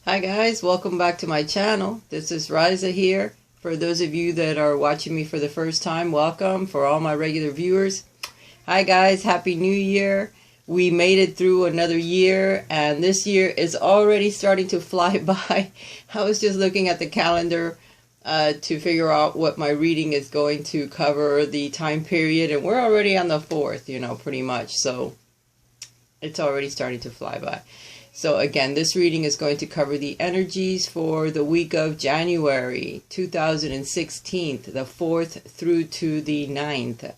Hi guys, welcome back to my channel. This is Raisa here. For those of you that are watching me for the first time, welcome. For all my regular viewers, hi guys, Happy New Year. We made it through another year and this year is already starting to fly by. I was just looking at the calendar to figure out what my reading is going to cover, the time period, and we're already on the 4th, pretty much. So it's already starting to fly by. So again, this reading is going to cover the energies for the week of January 2016, the 4th through to the 9th.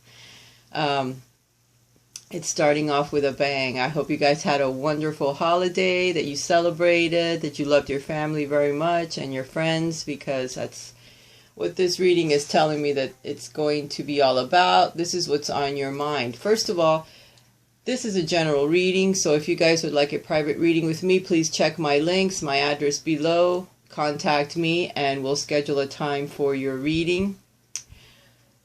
It's starting off with a bang. I hope you guys had a wonderful holiday, that you celebrated, that you loved your family very much and your friends, because that's what this reading is telling me that it's going to be all about. This is what's on your mind. First of all, this is a general reading, so if you guys would like a private reading with me, please check my links, my address below, contact me, and we'll schedule a time for your reading.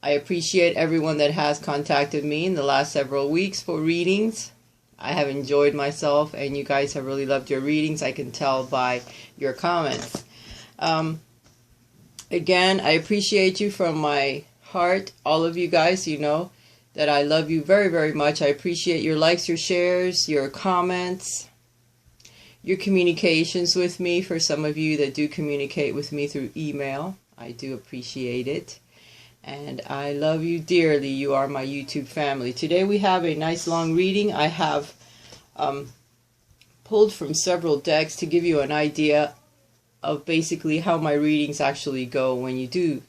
I appreciate everyone that has contacted me in the last several weeks for readings. I have enjoyed myself, and you guys have really loved your readings. I can tell by your comments. Again, I appreciate you from my heart, all of you guys. You know that I love you very, very much. I appreciate your likes, your shares, your comments, your communications with me. For some of you that do communicate with me through email, I do appreciate it. And I love you dearly. You are my YouTube family. Today we have a nice long reading. I have pulled from several decks to give you an idea of basically how my readings actually go when you do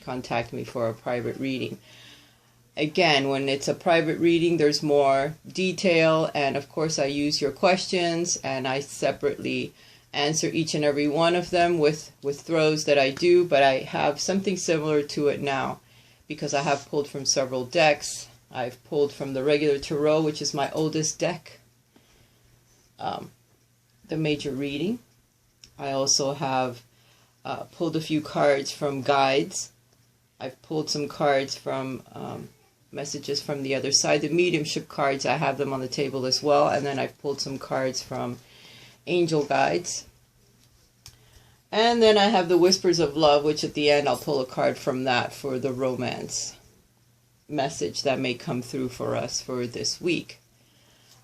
contact me for a private reading. Again, when it's a private reading, there's more detail, and of course I use your questions and I separately answer each and every one of them with throws that I do, but I have something similar to it now because I have pulled from several decks. I've pulled from the regular tarot, which is my oldest deck, the major reading. I also have pulled a few cards from guides. I've pulled some cards from messages from the other side. The mediumship cards, I have them on the table as well. And then I've pulled some cards from angel guides. And then I have the whispers of love, which at the end I'll pull a card from that for the romance message that may come through for us for this week.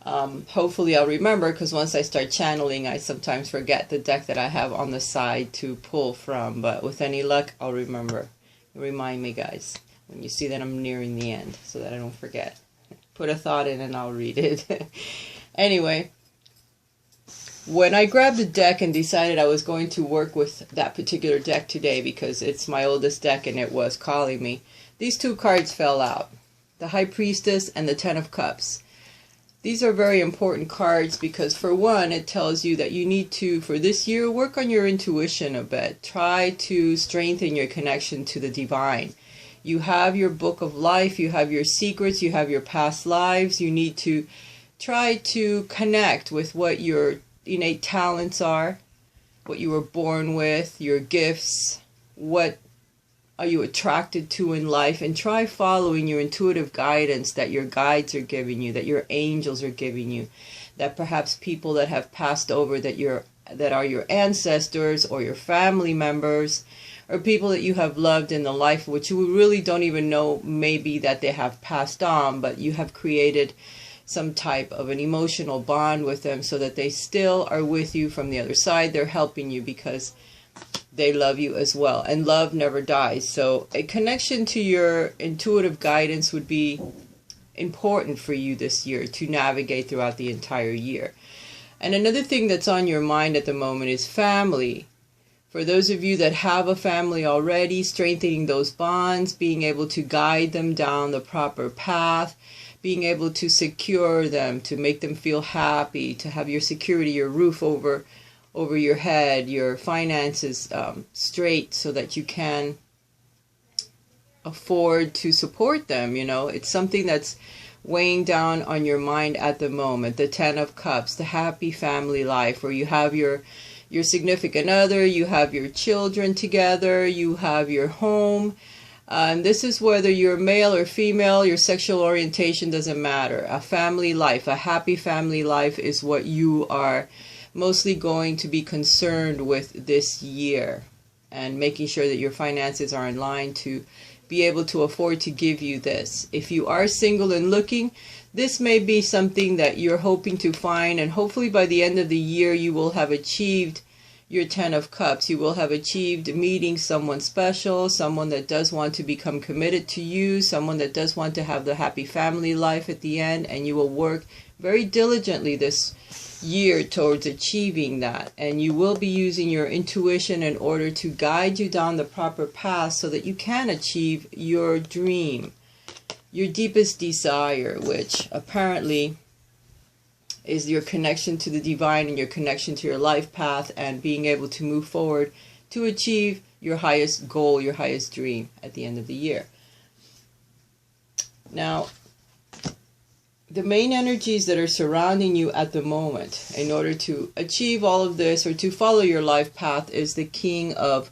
Hopefully I'll remember, because once I start channeling, I sometimes forget the deck that I have on the side to pull from. But with any luck, I'll remember. Remind me, guys, when you see that I'm nearing the end, so that I don't forget. Put a thought in and I'll read it. Anyway, when I grabbed the deck and decided I was going to work with that particular deck today because it's my oldest deck and it was calling me, these two cards fell out. The High Priestess and the Ten of Cups. These are very important cards because, for one, it tells you that you need to, for this year, work on your intuition a bit. Try to strengthen your connection to the divine. You have your book of life, you have your secrets, you have your past lives. You need to try to connect with what your innate talents are, what you were born with, your gifts, what are you attracted to in life, and try following your intuitive guidance that your guides are giving you, that your angels are giving you, that perhaps people that have passed over that are your ancestors or your family members, or people that you have loved in the life which you really don't even know maybe that they have passed on, but you have created some type of an emotional bond with them so that they still are with you from the other side. They're helping you because they love you as well, and love never dies. So a connection to your intuitive guidance would be important for you this year to navigate throughout the entire year. And another thing that's on your mind at the moment is family. For those of you that have a family already, strengthening those bonds, being able to guide them down the proper path, being able to secure them, to make them feel happy, to have your security, your roof over your head, your finances straight so that you can afford to support them. It's something that's weighing down on your mind at the moment. The Ten of Cups, the happy family life where you have your significant other, you have your children together, you have your home. And this is whether you're male or female, your sexual orientation doesn't matter. A family life, a happy family life is what you are mostly going to be concerned with this year and making sure that your finances are in line to be able to afford to give you this. If you are single and looking, this may be something that you're hoping to find, and hopefully by the end of the year you will have achieved your 10 of Cups. You will have achieved meeting someone special, someone that does want to become committed to you, someone that does want to have the happy family life at the end, and you will work very diligently this year towards achieving that. And you will be using your intuition in order to guide you down the proper path so that you can achieve your dream, your deepest desire, which apparently is your connection to the divine and your connection to your life path and being able to move forward to achieve your highest goal, your highest dream at the end of the year. Now, the main energies that are surrounding you at the moment in order to achieve all of this or to follow your life path is the King of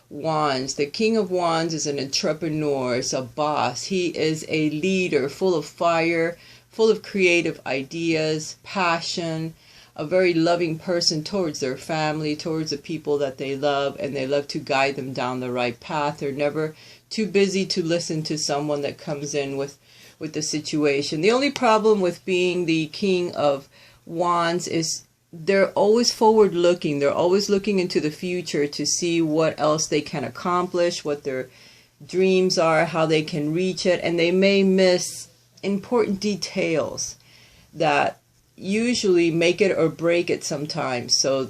Wands. The King of Wands is an entrepreneur, is a boss. He is a leader full of fire, full of creative ideas, passion, a very loving person towards their family, towards the people that they love, and they love to guide them down the right path. They're never too busy to listen to someone that comes in with the situation. The only problem with being the King of Wands is they're always forward looking. They're always looking into the future to see what else they can accomplish, what their dreams are, how they can reach it, and they may miss important details that usually make it or break it sometimes. So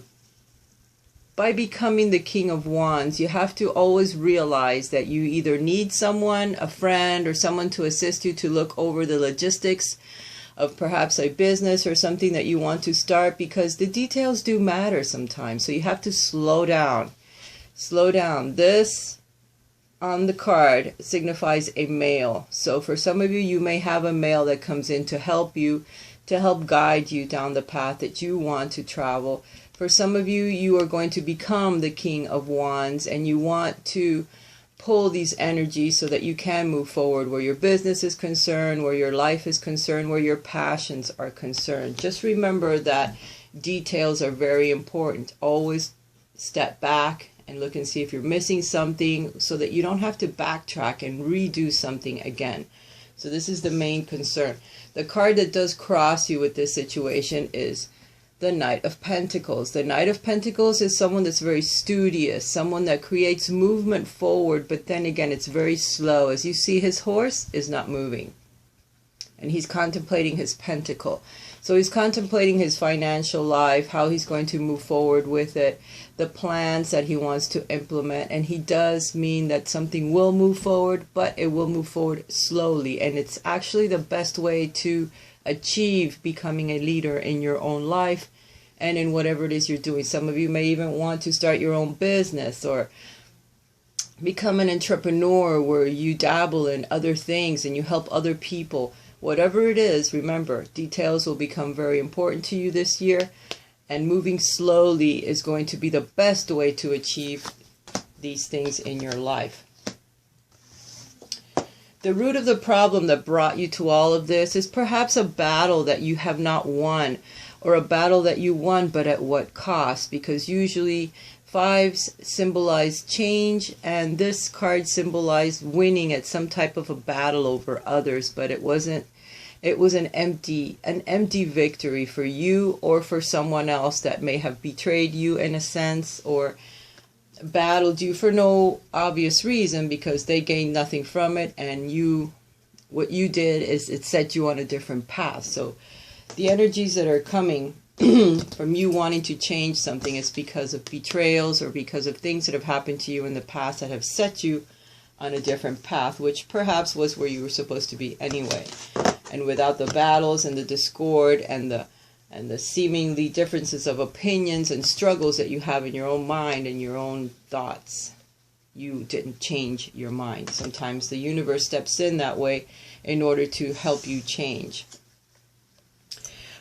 by becoming the King of Wands, you have to always realize that you either need someone, a friend, or someone to assist you to look over the logistics of perhaps a business or something that you want to start, because the details do matter sometimes. So you have to slow down. Slow down. This on the card signifies a male. So for some of you, you may have a male that comes in to help you, to help guide you down the path that you want to travel. For some of you, you are going to become the King of Wands, and you want to pull these energies so that you can move forward where your business is concerned, where your life is concerned, where your passions are concerned. Just remember that details are very important. Always step back and look and see if you're missing something so that you don't have to backtrack and redo something again. So this is the main concern. The card that does cross you with this situation is the Knight of Pentacles. The Knight of Pentacles is someone that's very studious, someone that creates movement forward, but then again, it's very slow. As you see, his horse is not moving, and he's contemplating his pentacle. So he's contemplating his financial life, how he's going to move forward with it, the plans that he wants to implement. And he does mean that something will move forward, but it will move forward slowly. And it's actually the best way to achieve becoming a leader in your own life and in whatever it is you're doing. Some of you may even want to start your own business or become an entrepreneur where you dabble in other things and you help other people. Whatever it is, remember, details will become very important to you this year, and moving slowly is going to be the best way to achieve these things in your life. The root of the problem that brought you to all of this is perhaps a battle that you have not won, or a battle that you won, but at what cost? Because usually fives symbolize change, and this card symbolized winning at some type of a battle over others, but it wasn't. It was an empty victory for you or for someone else that may have betrayed you in a sense, or battled you for no obvious reason because they gained nothing from it, and what you did is it set you on a different path. So the energies that are coming from you wanting to change something is because of betrayals or because of things that have happened to you in the past that have set you on a different path, which perhaps was where you were supposed to be anyway. And without the battles and the discord and the seemingly differences of opinions and struggles that you have in your own mind and your own thoughts, you didn't change your mind. Sometimes the universe steps in that way in order to help you change.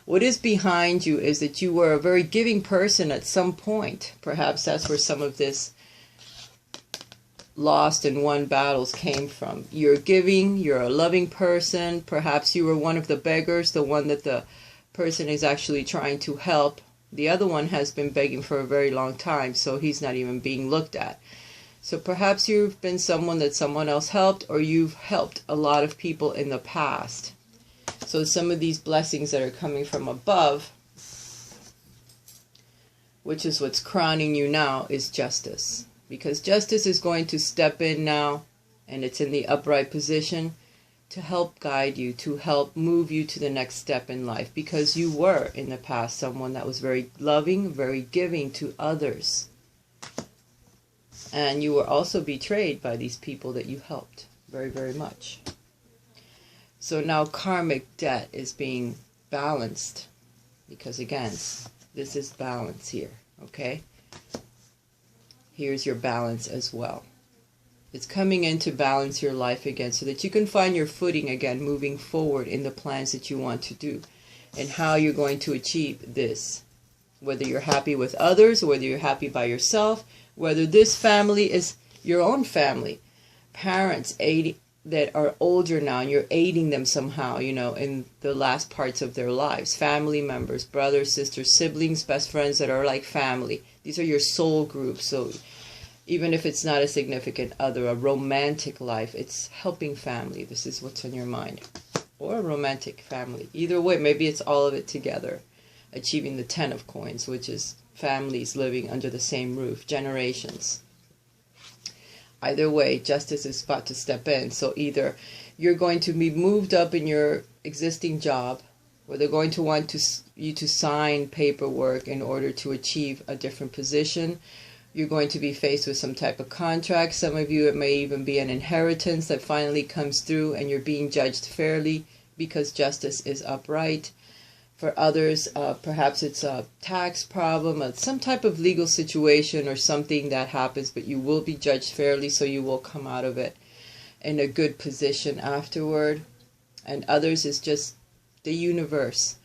What is behind you is that you were a very giving person at some point. Perhaps that's where some of this lost and won battles came from. You're giving, you're a loving person. Perhaps you were one of the beggars, the one that the person is actually trying to help The other one has been begging for a very long time, so he's not even being looked at. So perhaps you've been someone that someone else helped, or you've helped a lot of people in the past. So some of these blessings that are coming from above, which is what's crowning you now, is justice. Because justice is going to step in now, and it's in the upright position to help guide you, to help move you to the next step in life. Because you were, in the past, someone that was very loving, very giving to others. And you were also betrayed by these people that you helped very, very much. So now karmic debt is being balanced. Because again, this is balance here, okay? Here's your balance as well. It's coming in to balance your life again so that you can find your footing again moving forward in the plans that you want to do and how you're going to achieve this. Whether you're happy with others, or whether you're happy by yourself, whether this family is your own family. Parents that are older now, and you're aiding them somehow, you know, in the last parts of their lives. Family members, brothers, sisters, siblings, best friends that are like family. These are your soul groups. So even if it's not a significant other, a romantic life, it's helping family. This is what's on your mind. Or a romantic family. Either way, maybe it's all of it together. Achieving the 10 of coins, which is families living under the same roof, generations. Either way, justice is about to step in. So either you're going to be moved up in your existing job, or they're going to want you to sign paperwork in order to achieve a different position. You're going to be faced with some type of contract. Some of you, it may even be an inheritance that finally comes through, and you're being judged fairly because justice is upright. For others, perhaps it's a tax problem, some type of legal situation or something that happens, but you will be judged fairly, so you will come out of it in a good position afterward. And others is just the universe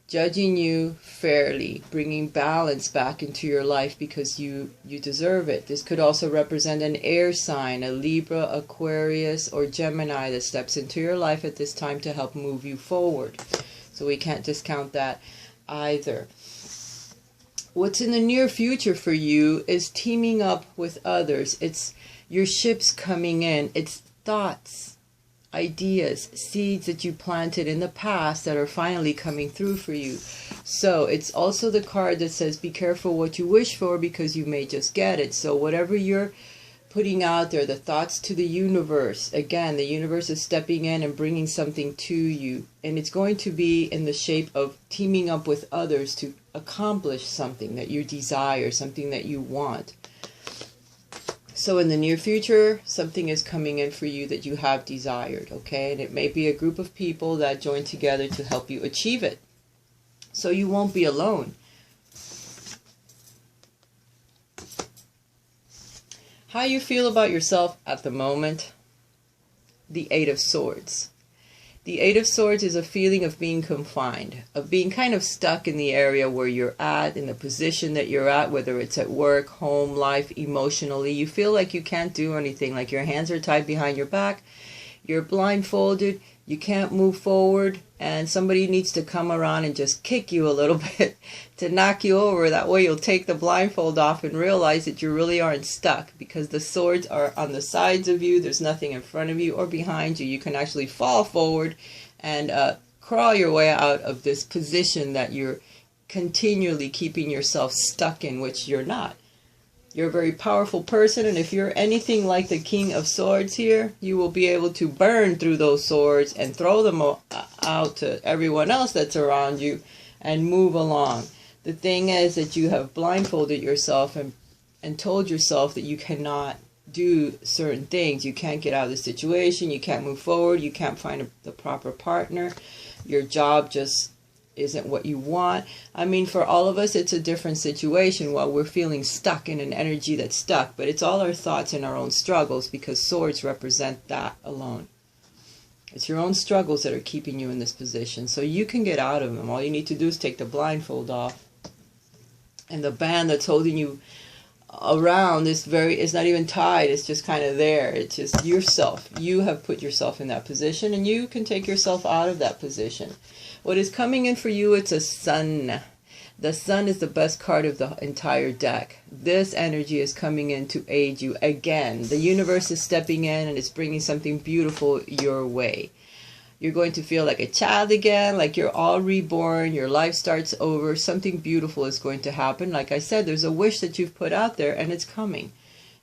judging you fairly, bringing balance back into your life because you deserve it. This could also represent an air sign, a Libra, Aquarius, or Gemini that steps into your life at this time to help move you forward. So we can't discount that either. What's in the near future for you is teaming up with others. It's your ships coming in. It's thoughts, ideas, seeds that you planted in the past that are finally coming through for you. So it's also the card that says be careful what you wish for because you may just get it. So whatever you're putting out there, the thoughts to the universe, again, the universe is stepping in and bringing something to you. And it's going to be in the shape of teaming up with others to accomplish something that you desire, something that you want. So in the near future, something is coming in for you that you have desired, okay? And it may be a group of people that join together to help you achieve it. So you won't be alone. How you feel about yourself at the moment? The Eight of Swords. The Eight of Swords is a feeling of being confined, of being kind of stuck in the area where you're at, in the position that you're at, whether it's at work, home, life, emotionally. You feel like you can't do anything, like your hands are tied behind your back, you're blindfolded, you can't move forward, and somebody needs to come around and just kick you a little bit to knock you over. That way you'll take the blindfold off and realize that you really aren't stuck, because the swords are on the sides of you. There's nothing in front of you or behind you. You can actually fall forward and crawl your way out of this position that you're continually keeping yourself stuck in, which you're not. You're a very powerful person, and if you're anything like the King of Swords here, you will be able to burn through those swords and throw them out to everyone else that's around you and move along. The thing is that you have blindfolded yourself and told yourself that you cannot do certain things. You can't get out of the situation, you can't move forward, you can't find the proper partner, your job just isn't what you want. I mean, for all of us, it's a different situation while we're feeling stuck in an energy that's stuck, but it's all our thoughts and our own struggles, because swords represent that alone. It's your own struggles that are keeping you in this position, so you can get out of them. All you need to do is take the blindfold off, and the band that's holding you around is not even tied. It's just kind of there. It's just yourself. You have put yourself in that position, and you can take yourself out of that position. What is coming in for you, it's a sun. The Sun is the best card of the entire deck. This energy is coming in to aid you again. The universe is stepping in and it's bringing something beautiful your way. You're going to feel like a child again, like you're all reborn, your life starts over, something beautiful is going to happen. Like I said, there's a wish that you've put out there and it's coming.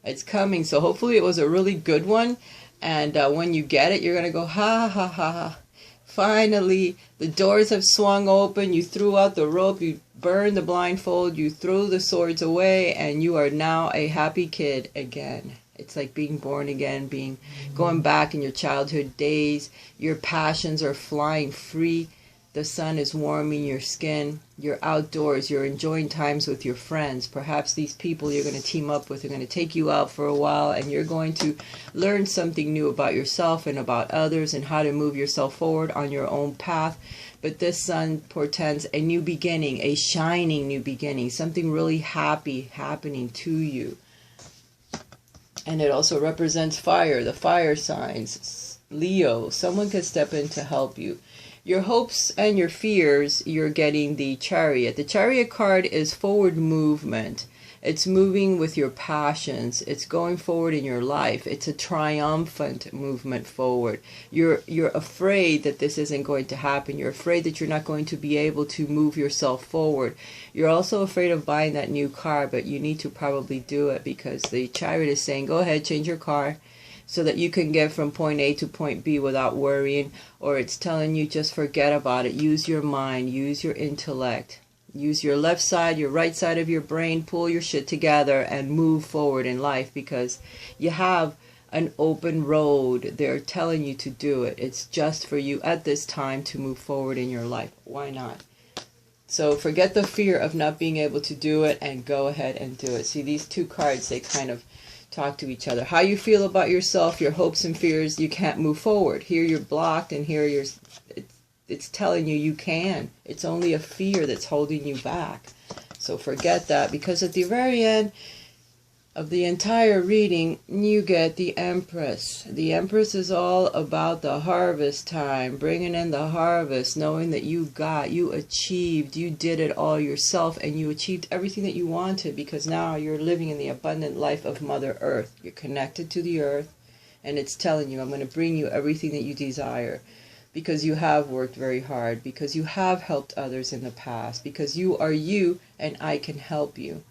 It's coming, so hopefully it was a really good one. And when you get it, you're going to go, ha, ha, ha, ha. Finally, the doors have swung open, you threw out the rope, you burned the blindfold, you threw the swords away, and you are now a happy kid again. It's like being born again, going back in your childhood days. Your passions are flying free. The sun is warming your skin. You're outdoors. You're enjoying times with your friends. Perhaps these people you're going to team up with are going to take you out for a while, and you're going to learn something new about yourself and about others and how to move yourself forward on your own path. But this sun portends a new beginning, a shining new beginning, something really happy happening to you. And it also represents fire, the fire signs. Leo, someone could step in to help you. Your hopes and your fears, you're getting the Chariot. The Chariot card is forward movement. It's moving with your passions. It's going forward in your life. It's a triumphant movement forward. You're afraid that this isn't going to happen. You're afraid that you're not going to be able to move yourself forward. You're also afraid of buying that new car, but you need to probably do it because the Chariot is saying, go ahead, change your car so that you can get from point A to point B without worrying. Or it's telling you just forget about it. Use your mind. Use your intellect. Use your left side, your right side of your brain, pull your shit together and move forward in life because you have an open road. They're telling you to do it. It's just for you at this time to move forward in your life. Why not? So forget the fear of not being able to do it and go ahead and do it. See, these two cards, they kind of talk to each other. How you feel about yourself, your hopes and fears, you can't move forward. Here you're blocked and here you're... It's telling you can. It's only a fear that's holding you back. So forget that, because at the very end of the entire reading, you get the Empress. The Empress is all about the harvest time, bringing in the harvest, knowing that you achieved, you did it all yourself, and you achieved everything that you wanted, because now you're living in the abundant life of Mother Earth. You're connected to the earth, and it's telling you, I'm going to bring you everything that you desire. Because you have worked very hard, because you have helped others in the past, because you are you and I can help you.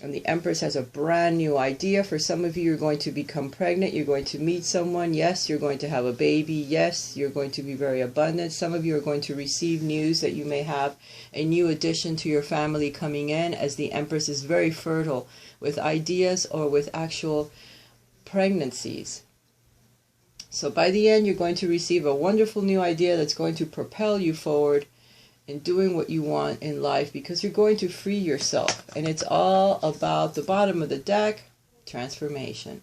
And the Empress has a brand new idea. For some of you, you're going to become pregnant, you're going to meet someone, yes, you're going to have a baby, yes, you're going to be very abundant. Some of you are going to receive news that you may have a new addition to your family coming in, as the Empress is very fertile with ideas or with actual pregnancies. So by the end, you're going to receive a wonderful new idea that's going to propel you forward in doing what you want in life, because you're going to free yourself. And it's all about the bottom of the deck, transformation.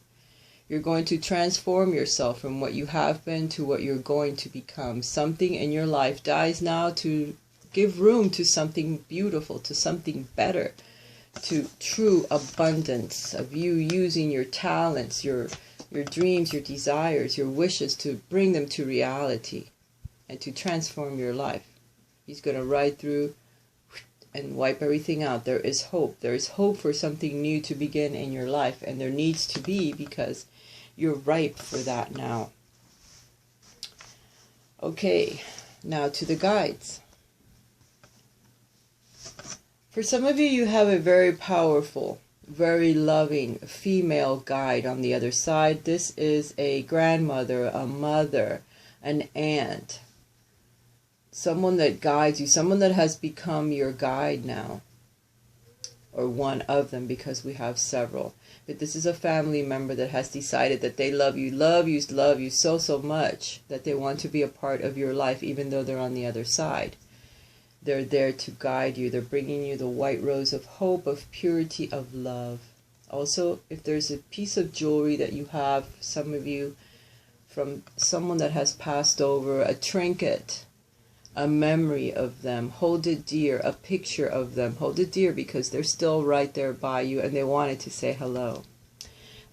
You're going to transform yourself from what you have been to what you're going to become. Something in your life dies now to give room to something beautiful, to something better, to true abundance of you using your talents, your dreams, your desires, your wishes, to bring them to reality and to transform your life. He's going to ride through and wipe everything out. There is hope. There is hope for something new to begin in your life, and there needs to be, because you're ripe for that now. Okay, now to the guides. For some of you, you have a very powerful, very loving female guide on the other side. This is a grandmother, a mother, an aunt, someone that guides you, someone that has become your guide now, or one of them, because we have several. But this is a family member that has decided that they love you so much that they want to be a part of your life, even though they're on the other side. They're there to guide you. They're bringing you the white rose of hope, of purity, of love. Also, if there's a piece of jewelry that you have, some of you, from someone that has passed over, a trinket, a memory of them, hold it dear, a picture of them, hold it dear, because they're still right there by you and they wanted to say hello.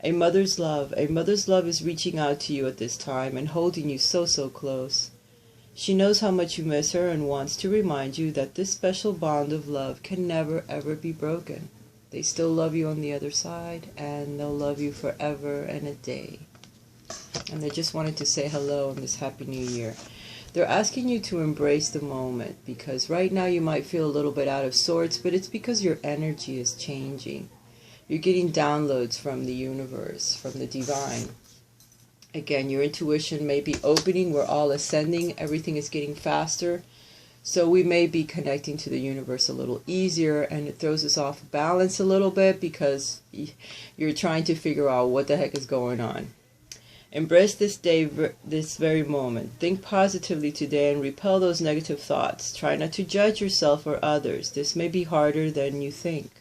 A mother's love is reaching out to you at this time and holding you so close. She knows how much you miss her and wants to remind you that this special bond of love can never ever be broken. They still love you on the other side, and they'll love you forever and a day. And they just wanted to say hello on this Happy New Year. They're asking you to embrace the moment, because right now you might feel a little bit out of sorts, but it's because your energy is changing. You're getting downloads from the universe, from the divine. Again, your intuition may be opening. We're all ascending. Everything is getting faster. So we may be connecting to the universe a little easier, and it throws us off balance a little bit because you're trying to figure out what the heck is going on. Embrace this day, this very moment. Think positively today and repel those negative thoughts. Try not to judge yourself or others. This may be harder than you think.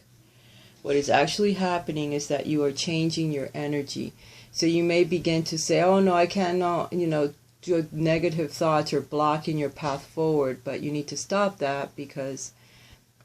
What is actually happening is that you are changing your energy. So you may begin to say, oh no, I cannot, do negative thoughts or blocking your path forward. But you need to stop that, because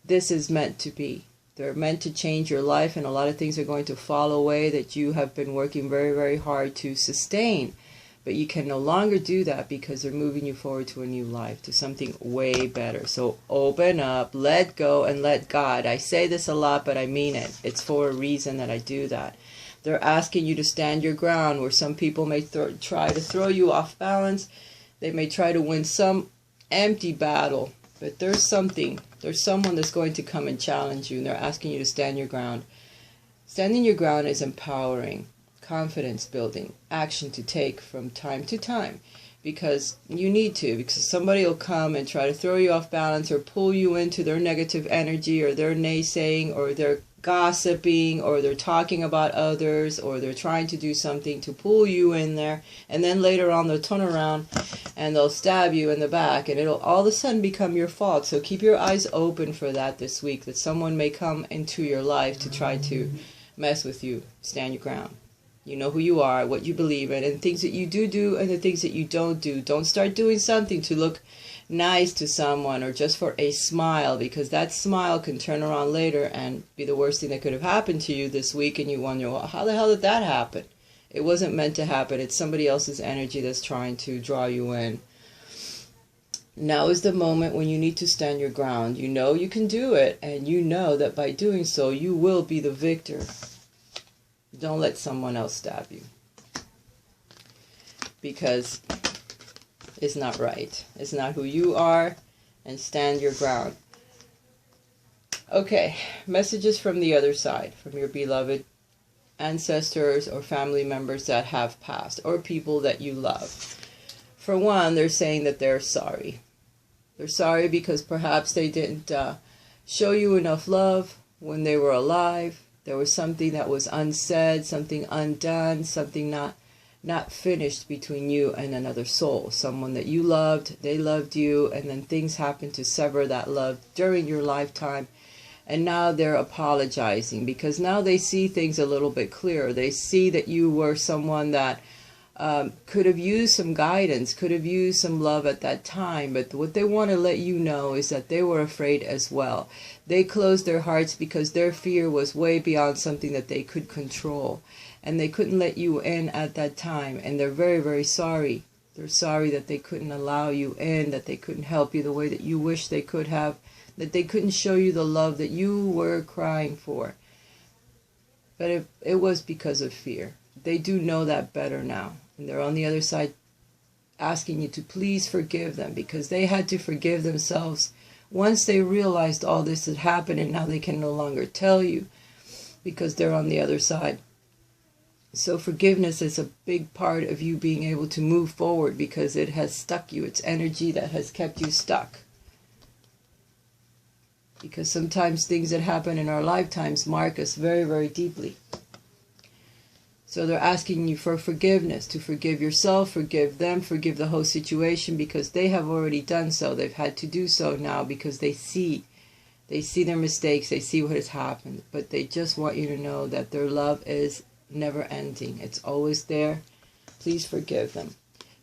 this is meant to be. They're meant to change your life, and a lot of things are going to fall away that you have been working very, very hard to sustain. But you can no longer do that because they're moving you forward to a new life, to something way better. So open up, let go, and let God. I say this a lot, but I mean it. It's for a reason that I do that. They're asking you to stand your ground, where some people may try to throw you off balance. They may try to win some empty battle. But there's someone that's going to come and challenge you, and they're asking you to stand your ground. Standing your ground is empowering, confidence building, action to take from time to time, because you need to, because somebody will come and try to throw you off balance or pull you into their negative energy, or their naysaying, or their gossiping, or they're talking about others, or they're trying to do something to pull you in there, and then later on they'll turn around and they'll stab you in the back, and it'll all of a sudden become your fault. So keep your eyes open for that this week, that someone may come into your life to try to mess with you. Stand your ground. You know who you are, what you believe in, and things that you do and the things that you don't do. Don't start doing something to look nice to someone or just for a smile, because that smile can turn around later and be the worst thing that could have happened to you this week, and you wonder, well, how the hell did that happen? It wasn't meant to happen. It's somebody else's energy that's trying to draw you in. Now is the moment when you need to stand your ground. You know you can do it, and you know that by doing so you will be the victor. Don't let someone else stab you, because it's not right. It's not who you are, and stand your ground. Okay, messages from the other side, from your beloved ancestors or family members that have passed, or people that you love. For one, they're saying that they're sorry. They're sorry because perhaps they didn't show you enough love when they were alive. There was something that was unsaid, something undone, something not finished between you and another soul. Someone that you loved, they loved you, and then things happened to sever that love during your lifetime. And now they're apologizing because now they see things a little bit clearer. They see that you were someone that could have used some guidance, could have used some love at that time. But what they want to let you know is that they were afraid as well. They closed their hearts because their fear was way beyond something that they could control. And they couldn't let you in at that time. And they're very, very sorry. They're sorry that they couldn't allow you in, that they couldn't help you the way that you wish they could have, that they couldn't show you the love that you were crying for. But it was because of fear. They do know that better now. And they're on the other side asking you to please forgive them, because they had to forgive themselves once they realized all this had happened, and now they can no longer tell you because they're on the other side. So forgiveness is a big part of you being able to move forward, because it has stuck you. It's energy that has kept you stuck. Because sometimes things that happen in our lifetimes mark us very, very deeply. So they're asking you for forgiveness, to forgive yourself, forgive them, forgive the whole situation, because they have already done so. They've had to do so now because they see their mistakes, they see what has happened. But they just want you to know that their love is never ending. It's always there. Please forgive them.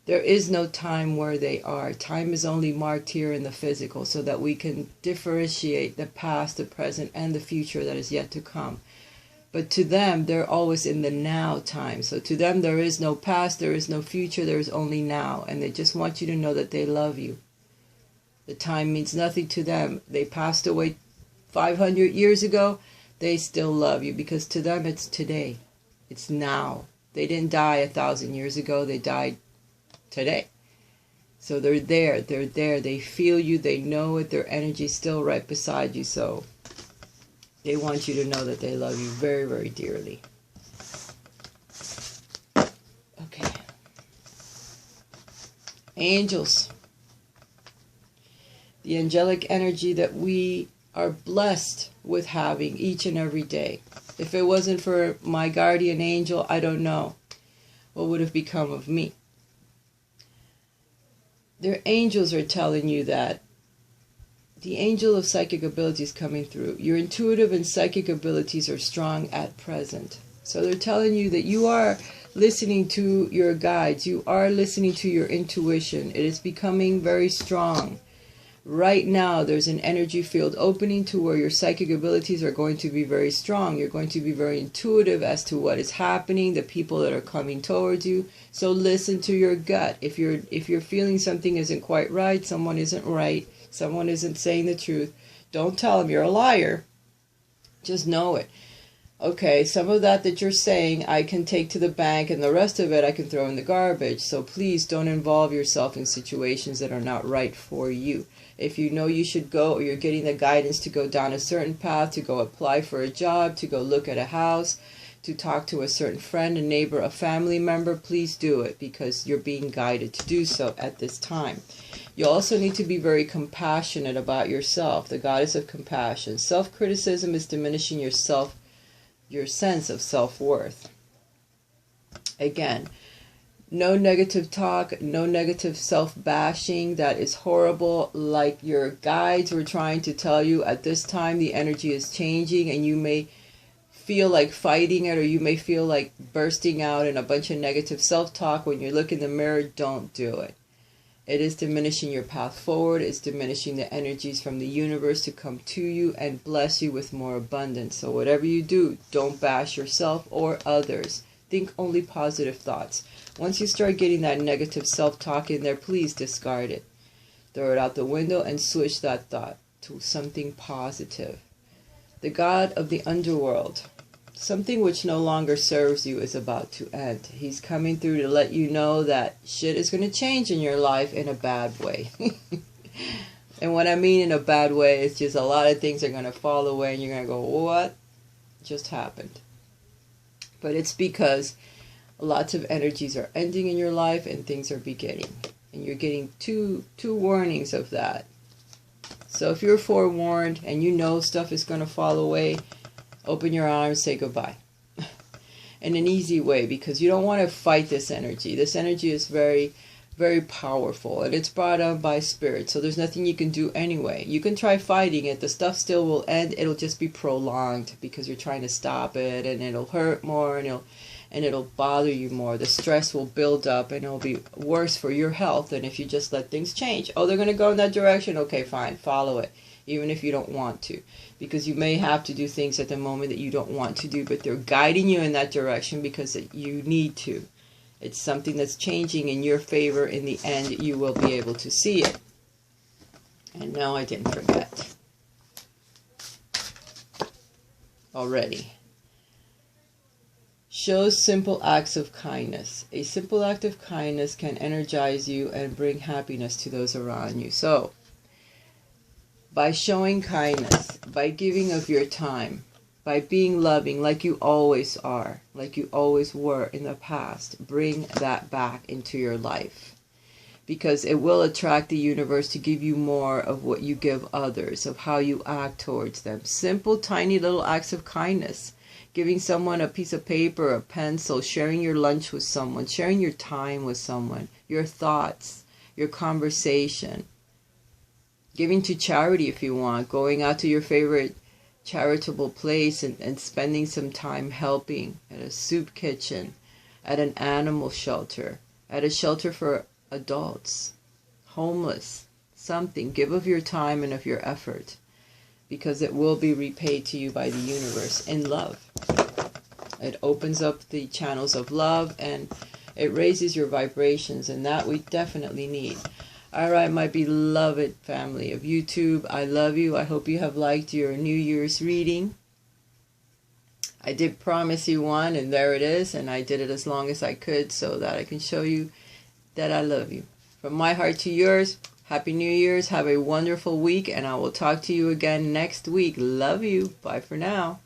There is no time where they are. Time is only marked here in the physical, so that we can differentiate the past, the present, and the future that is yet to come. But to them, they're always in the now time. So to them, there is no past, there is no future, there is only now. And they just want you to know that they love you. The time means nothing to them. They passed away 500 years ago. They still love you because to them, it's today. It's now. They didn't die 1,000 years ago. They died today. So they're there. They're there. They feel you. They know it. Their energy's still right beside you. So they want you to know that they love you very, very dearly. Okay. Angels. The angelic energy that we are blessed with having each and every day. If it wasn't for my guardian angel, I don't know what would have become of me. Their angels are telling you that the angel of psychic abilities coming through. Your intuitive and psychic abilities are strong at present. So they're telling you that you are listening to your guides. You are listening to your intuition. It is becoming very strong. Right now, there's an energy field opening to where your psychic abilities are going to be very strong. You're going to be very intuitive as to what is happening, the people that are coming towards you. So listen to your gut. If you're feeling something isn't quite right, someone isn't right, someone isn't saying the truth, don't tell them you're a liar. Just know it. Okay, some of that you're saying I can take to the bank, and the rest of it I can throw in the garbage. So please don't involve yourself in situations that are not right for you. If you know you should go, or you're getting the guidance to go down a certain path, to go apply for a job, to go look at a house, to talk to a certain friend, a neighbor, a family member, please do it because you're being guided to do so at this time. You also need to be very compassionate about yourself, the goddess of compassion. Self-criticism is diminishing your sense of self-worth. Again, no negative talk, no negative self-bashing. That is horrible. Like your guides were trying to tell you, at this time the energy is changing and you may feel like fighting it, or you may feel like bursting out in a bunch of negative self-talk. When you look in the mirror, don't do it. It is diminishing your path forward. It's diminishing the energies from the universe to come to you and bless you with more abundance. So whatever you do, don't bash yourself or others. Think only positive thoughts. Once you start getting that negative self-talk in there, please discard it. Throw it out the window and switch that thought to something positive. The god of the underworld. Something which no longer serves you is about to end. He's coming through to let you know that shit is going to change in your life in a bad way. And what I mean in a bad way is just a lot of things are going to fall away and you're going to go, what just happened? But it's because lots of energies are ending in your life and things are beginning. And you're getting two warnings of that. So if you're forewarned and you know stuff is going to fall away, open your arms, say goodbye. In an easy way, because you don't want to fight this energy. This energy is very, very powerful, and it's brought on by spirit. So there's nothing you can do anyway. You can try fighting it. The stuff still will end. It'll just be prolonged because you're trying to stop it, and it'll hurt more, and it'll bother you more. The stress will build up, and it'll be worse for your health than if you just let things change. Oh, they're going to go in that direction? Okay, fine. Follow it, even if you don't want to. Because you may have to do things at the moment that you don't want to do, but they're guiding you in that direction because you need to. It's something that's changing in your favor. In the end, you will be able to see it. And no, I didn't forget. Already. Shows simple acts of kindness. A simple act of kindness can energize you and bring happiness to those around you. So, by showing kindness, by giving of your time, by being loving like you always are, like you always were in the past, bring that back into your life. Because it will attract the universe to give you more of what you give others, of how you act towards them. Simple, tiny little acts of kindness. Giving someone a piece of paper, a pencil, sharing your lunch with someone, sharing your time with someone, your thoughts, your conversation. Giving to charity if you want, going out to your favorite charitable place and spending some time helping at a soup kitchen, at an animal shelter, at a shelter for adults, homeless, something. Give of your time and of your effort, because it will be repaid to you by the universe in love. It opens up the channels of love, and it raises your vibrations, and that we definitely need. All right, my beloved family of YouTube, I love you. I hope you have liked your New Year's reading. I did promise you one, and there it is, and I did it as long as I could so that I can show you that I love you. From my heart to yours, Happy New Year's. Have a wonderful week, and I will talk to you again next week. Love you. Bye for now.